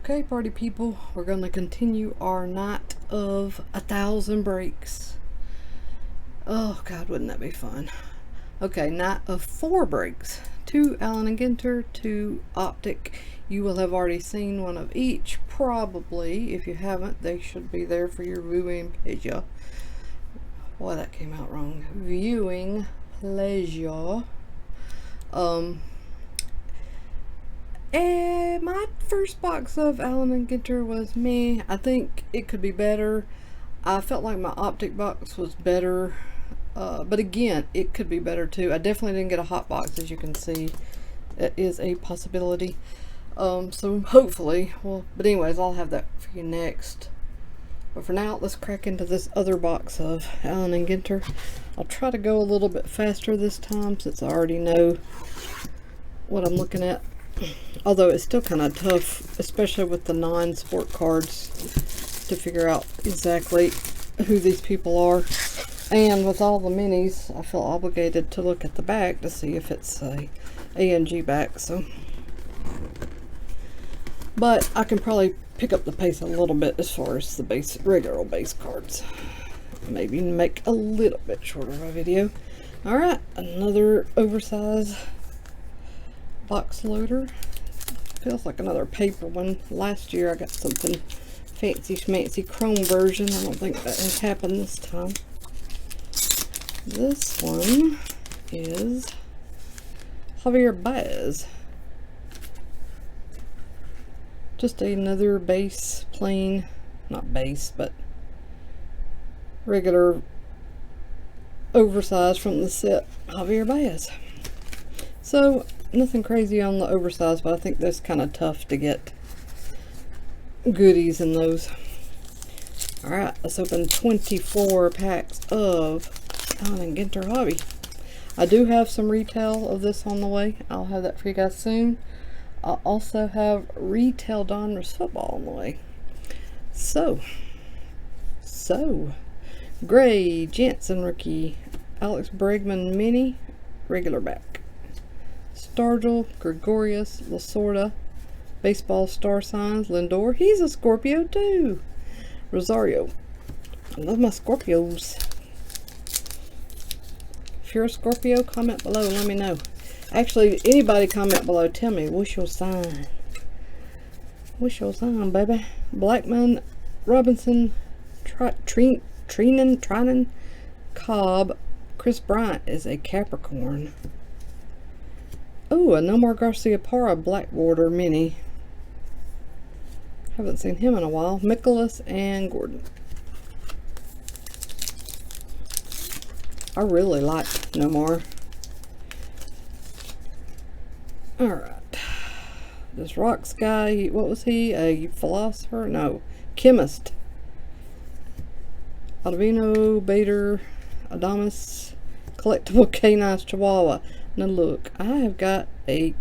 Okay, party people, we're going to continue our night of 1,000 breaks. Oh God, wouldn't that be fun? Okay, night of 4 breaks. 2 Allen and Ginter, 2 Optic. You will have already seen one of each, probably. If you haven't, they should be there for your viewing pleasure. Boy, that came out wrong. Viewing pleasure. And my first box of Allen and Ginter was me. I think it could be better. I felt like my Optic box was better. But again, it could be better too. I definitely didn't get a hot box, as you can see. That is a possibility. So hopefully, well, but anyways, I'll have that for you next. But for now, let's crack into this other box of Allen and Ginter. I'll try to go a little bit faster this time since I already know what I'm looking at. Although it's still kind of tough, especially with the non-sport cards, to figure out exactly who these people are. And with all the minis, I feel obligated to look at the back to see if it's a ANG back. So, but I can probably pick up the pace a little bit as far as the regular base cards. Maybe make a little bit shorter of a video. All right, another oversized box loader. Feels like another paper one. Last year I got something fancy schmancy chrome version. I don't think that has happened this time. This one is Javier Baez. Just another base, plain, not base, but regular oversized from the set Javier Baez. So nothing crazy on the oversized, but I think that's kind of tough to get goodies in those. Alright, let's open 24 packs of Allen and Ginter Hobby. I do have some retail of this on the way. I'll have that for you guys soon. I'll also have retail Donruss football on the way. So Gray, Jansen rookie, Alex Bregman mini, regular back. Stargell, Gregorius, Lasorda, baseball star signs, Lindor. He's a Scorpio too. Rosario. I love my Scorpios. If you're a Scorpio, comment below and let me know. Actually, anybody comment below, tell me what's your sign. What's your sign, baby? Blackman, Robinson, Trinan, Cobb. Chris Bryant is a Capricorn. Oh, a Nomar Garciaparra black border mini. Haven't seen him in a while. Mikolas and Gordon. I really like Nomar. Alright. This Rocks guy, what was he? A philosopher? No. Chemist. Aldovino, Bader, Adamas, collectible canines Chihuahua. Now look, I have got a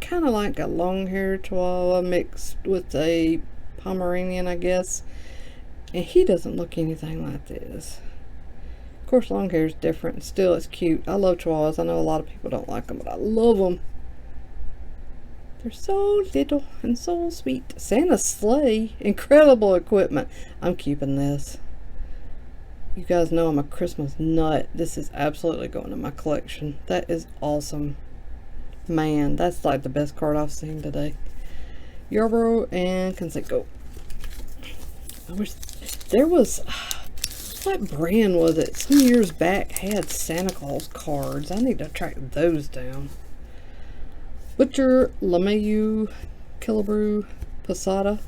kind of like a long-haired Chihuahua mixed with a Pomeranian, I guess. And he doesn't look anything like this. Of course, long hair is different. Still, it's cute. I love Chihuahuas. I know a lot of people don't like them, but I love them. They're so little and so sweet. Santa's sleigh. Incredible equipment. I'm keeping this. You guys know I'm a Christmas nut. This is absolutely going in my collection. That is awesome. Man, that's like the best card I've seen today. Yarborough and Canseco. I wish there was, what brand was it? Some years back had Santa Claus cards. I need to track those down. Butcher, LeMahieu, Killebrew, Posada,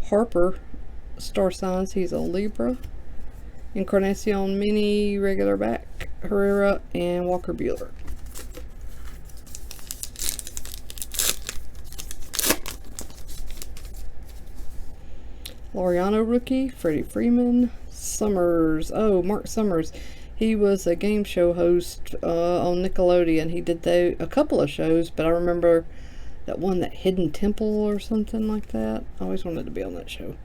Harper, star signs. He's a Libra. Encarnacion mini, regular back, Herrera, and Walker Buehler. Laureano rookie, Freddie Freeman, Summers. Oh, Mark Summers. He was a game show host on Nickelodeon. He did a couple of shows, but I remember that one, that Hidden Temple or something like that. I always wanted to be on that show.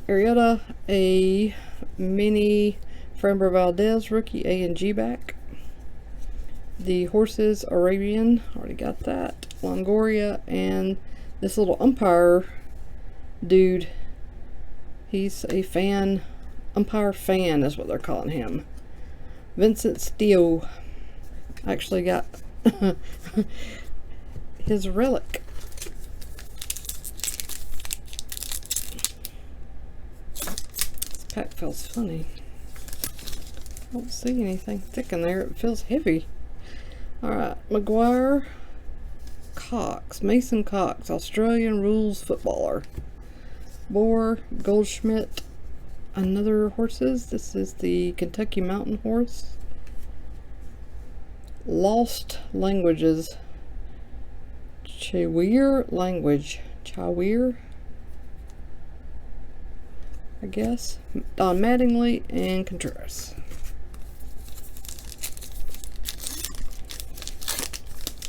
Arrieta, a mini Framber Valdez rookie ANG back. The Horses Arabian, already got that. Longoria, and this little umpire dude. He's a fan, umpire fan is what they're calling him. Vincent Steele. I actually got his relic. This pack feels funny. I don't see anything thick in there. It feels heavy. Alright, McGuire Cox. Mason Cox, Australian rules footballer. Boar, Goldschmidt, another horses. This is the Kentucky Mountain Horse. Lost Languages. Chawir language. Chawir, I guess. Don Mattingly and Contreras.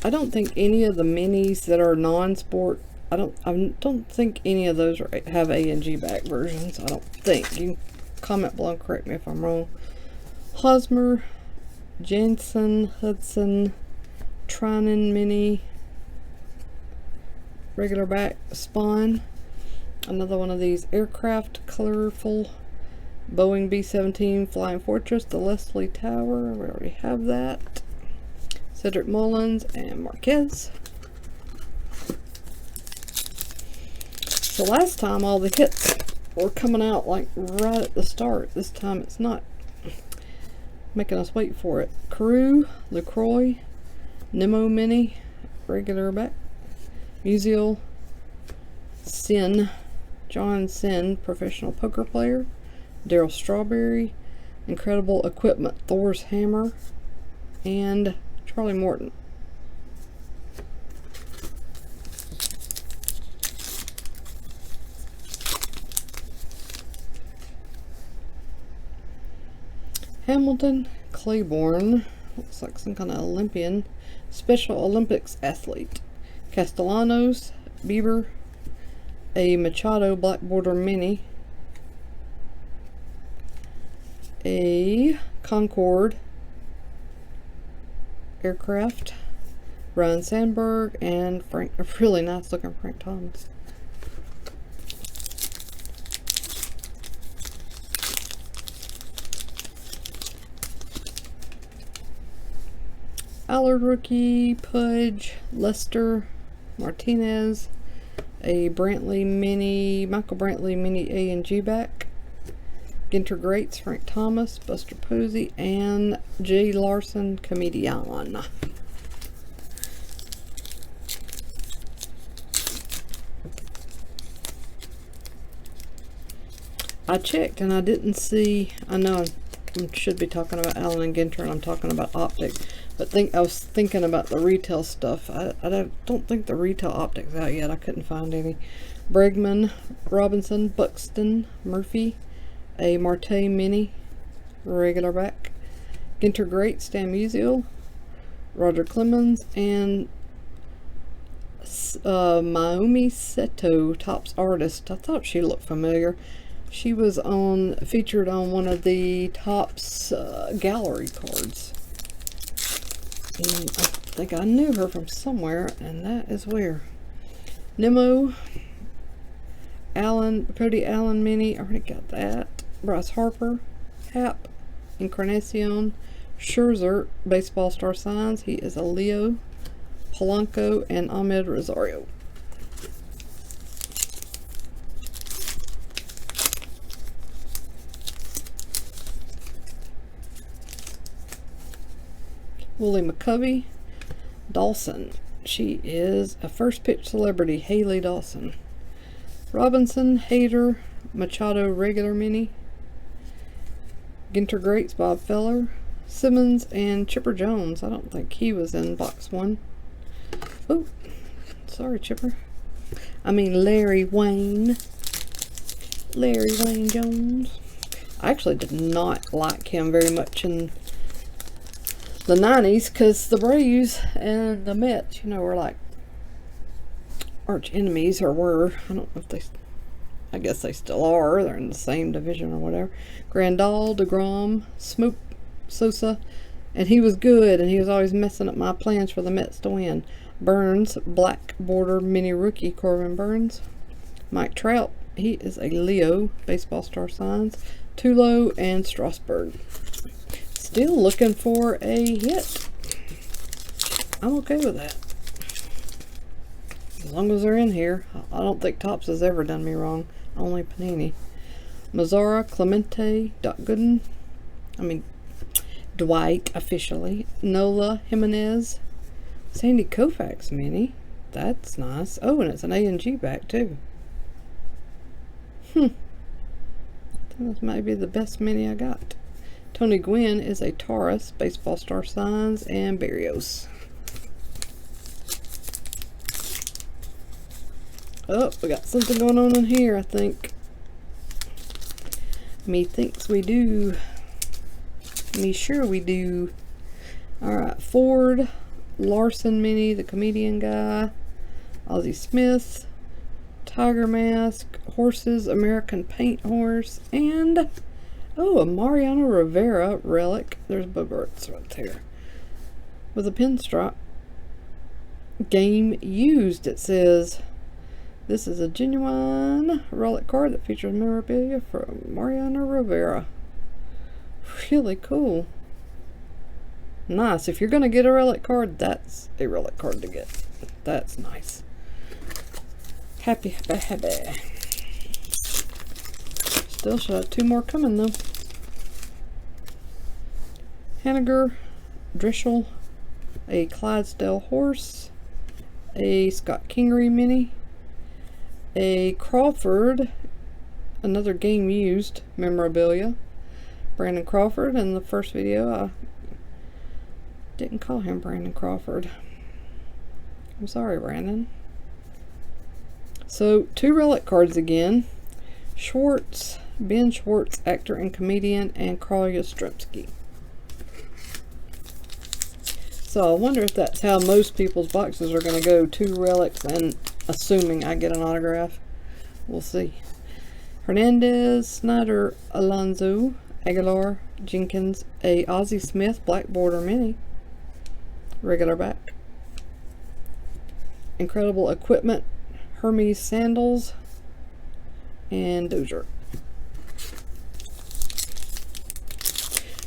I don't think any of the minis that are non-sport, I don't think any of those have A and G back versions. I don't think. You can comment below and correct me if I'm wrong. Hosmer, Jansen, Hudson, Trinan Mini, regular back Spawn. Another one of these aircraft, colorful. Boeing B-17 Flying Fortress, the Leslie Tower. We already have that. Cedric Mullins and Marquez. So last time all the hits were coming out like right at the start. This time it's not, making us wait for it. Carew, LaCroix, Nemo Mini, regular back. Musial, Sin, John Sin, professional poker player. Daryl Strawberry, Incredible Equipment, Thor's Hammer, and Charlie Morton. Hamilton, Claiborne, looks like some kind of Olympian, Special Olympics athlete. Castellanos, Bieber, a Machado Black Border Mini, a Concorde aircraft, Ryan Sandberg, and a really nice looking Frank Thomas. Allard rookie, Pudge, Lester, Martinez, a Brantley Mini, Michael Brantley Mini A and G back, Ginter Greats, Frank Thomas, Buster Posey, and J. Larson Comedian. I checked and I didn't see, I know I should be talking about Allen and Ginter and I'm talking about Optic, but I was thinking about the retail stuff. I don't think the retail Optic's out yet. I couldn't find any. Bregman, Robinson, Buxton, Murphy, a Marte Mini, regular back. Ginter Great, Stan Musial, Roger Clemens, and Mayumi Seto, Topps Artist. I thought she looked familiar. She was featured on one of the Topps gallery cards. And I think I knew her from somewhere, and that is where. Nemo, Cody Allen Mini, I already got that. Bryce Harper, Hap, Encarnacion, Scherzer, Baseball Star Signs, he is a Leo, Polanco, and Ahmed Rosario. Willie McCovey, Dawson, she is a first pitch celebrity, Haley Dawson. Robinson, Hader, Machado regular mini, Ginter Greats, Bob Feller, Simmons, and Chipper Jones. I don't think he was in box one. Oh, sorry Chipper. I mean Larry Wayne Jones. I actually did not like him very much in the 90s because the Braves and the Mets, you know, were like arch enemies, or were. I don't know if they, I guess they still are. They're in the same division or whatever. Grandal, DeGrom, Smoke, Sosa, and he was good, and he was always messing up my plans for the Mets to win. Burns, Black Border Mini Rookie, Corbin Burns. Mike Trout, He is a Leo, baseball star signs, Tulo, and Strasburg. Still looking for a hit. I'm okay with that. As long as they're in here. I don't think Topps has ever done me wrong. Only Panini. Mazzara, Clemente, Dwight, officially. Nola, Jimenez. Sandy Koufax mini. That's nice. Oh, and it's an A&G back, too. I think this might be the best mini I got. Tony Gwynn is a Taurus, baseball star signs, and Barrios. Oh, we got something going on in here, I think. Me thinks we do. Me sure we do. Alright, Ford, Larson mini, the comedian guy, Ozzie Smith, Tiger Mask, Horses, American Paint Horse, and oh, a Mariano Rivera relic. There's Bogarts right there. With a pinstripe. Game used, it says. This is a genuine relic card that features memorabilia from Mariano Rivera. Really cool. Nice. If you're going to get a relic card, that's a relic card to get. That's nice. Happy. Still should have 2 more coming though. Haniger, Drischel, a Clydesdale horse, a Scott Kingery mini, a Crawford, another game used memorabilia. Brandon Crawford. In the first video I didn't call him Brandon Crawford. I'm sorry, Brandon. So 2 relic cards again. Schwartz, Ben Schwartz, actor and comedian, and Carl Yastrzemski. So I wonder if that's how most people's boxes are going to go. 2 relics, and assuming I get an autograph. We'll see. Hernandez, Snyder, Alonso, Aguilar, Jenkins, a Ozzie Smith black border mini, regular back. Incredible Equipment, Hermes Sandals, and Dozier.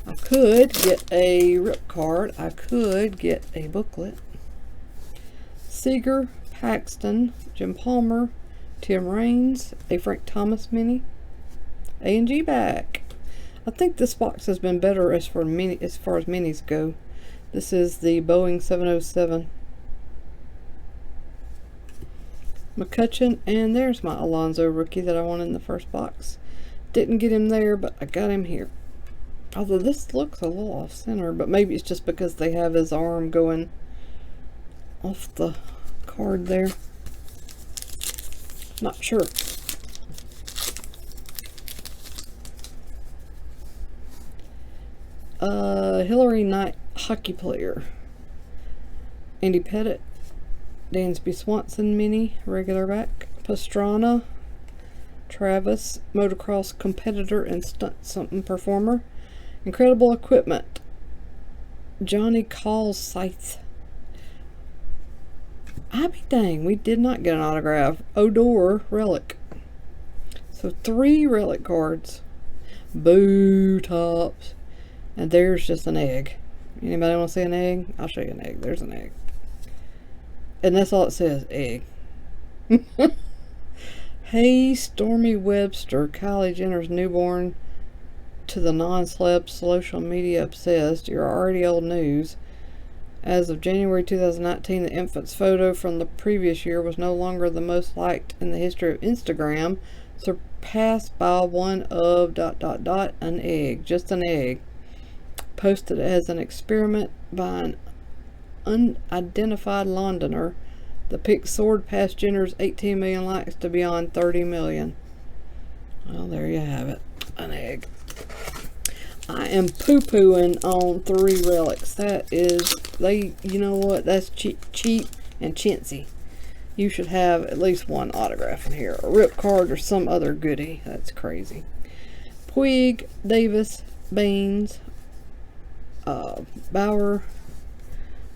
I could get a rip card. I could get a booklet. Seager, Paxton, Jim Palmer, Tim Raines, a Frank Thomas mini, A&G back. I think this box has been better as far as minis go. This is the Boeing 707. McCutcheon, and there's my Alonso rookie that I wanted in the first box. Didn't get him there, but I got him here. Although this looks a little off center, but maybe it's just because they have his arm going off the card there. Not sure. Hillary Knight, hockey player. Andy Pettit, Dansby Swanson mini, regular back. Pastrana, Travis, motocross competitor and stunt something performer. Incredible Equipment, Johnny Calls Scythe. I be dang, we did not get an autograph. Odor relic. So 3 relic cards. Boo, Topps. And there's just an egg. Anybody want to see an egg? I'll show you an egg. There's an egg. And that's all it says, egg. Hey, Stormy Webster, Kylie Jenner's newborn, to the non-celeb social media obsessed. You're already old news. As of January 2019, the infant's photo from the previous year was no longer the most liked in the history of Instagram, surpassed by one of ... an egg, just an egg, posted as an experiment by an unidentified Londoner. The pic soared past Jenner's 18 million likes to beyond 30 million. Well, there you have it, an egg. I am poo-pooing on 3 relics. That is, you know what, that's cheap and chintzy. You should have at least 1 autograph in here, a rip card or some other goodie. That's crazy. Puig, Davis, Baines, Bauer,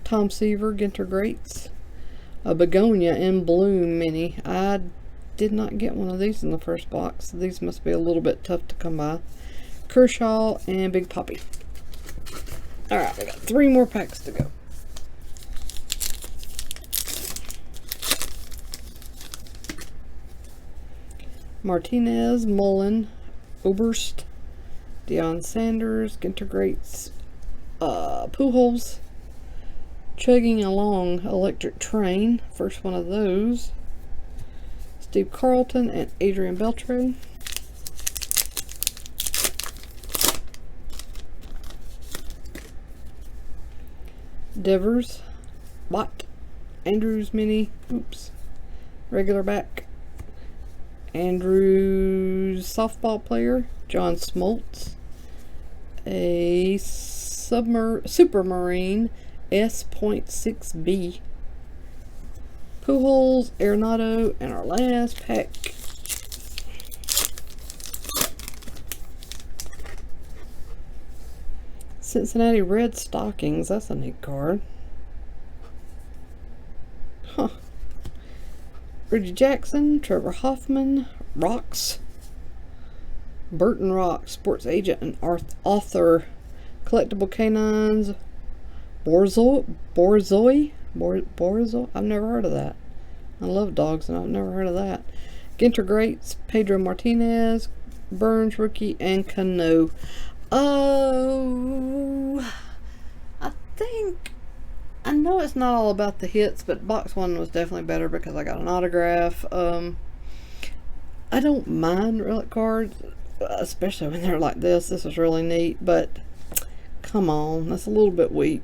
Tom Seaver, Ginter Greats, a Begonia in Bloom mini. I did not get one of these in the first box. These must be a little bit tough to come by. Kershaw and Big Poppy. Alright, we got 3 more packs to go. Martinez, Mullen, Oberst, Deion Sanders, Ginter Greats, Pujols, Chugging Along Electric Train, first one of those. Steve Carlton and Adrian Beltre. Devers, Watt, Andrews Mini, oops, regular back. Andrews softball player, John Smoltz. A Supermarine S.6B. Pujols, Arenado, and our last pack. Cincinnati Red Stockings, that's a neat card. Huh. Reggie Jackson, Trevor Hoffman, Rocks, Burton Rock, sports agent and author, collectible canines, Borzoi. I've never heard of that. I love dogs and I've never heard of that. Ginter Greats, Pedro Martinez, Burns rookie, and Cano. Oh, I know it's not all about the hits, but box 1 was definitely better because I got an autograph. I don't mind relic cards, especially when they're like this. This is really neat, but come on, that's a little bit weak.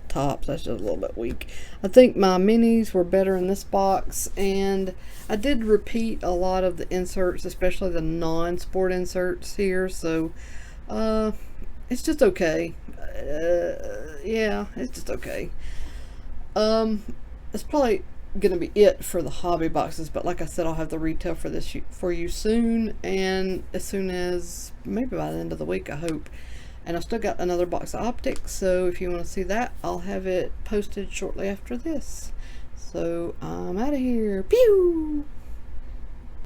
Tops, that's just a little bit weak. I think my minis were better in this box, and I did repeat a lot of the inserts, especially the non-sport inserts here, so it's just okay. Yeah, it's just okay. It's probably gonna be it for the hobby boxes, but like I said, I'll have the retail for this for you soon, and as soon as maybe by the end of the week, I hope. And I've still got another box of optics, so if you want to see that, I'll have it posted shortly after this. So I'm out of here. Pew!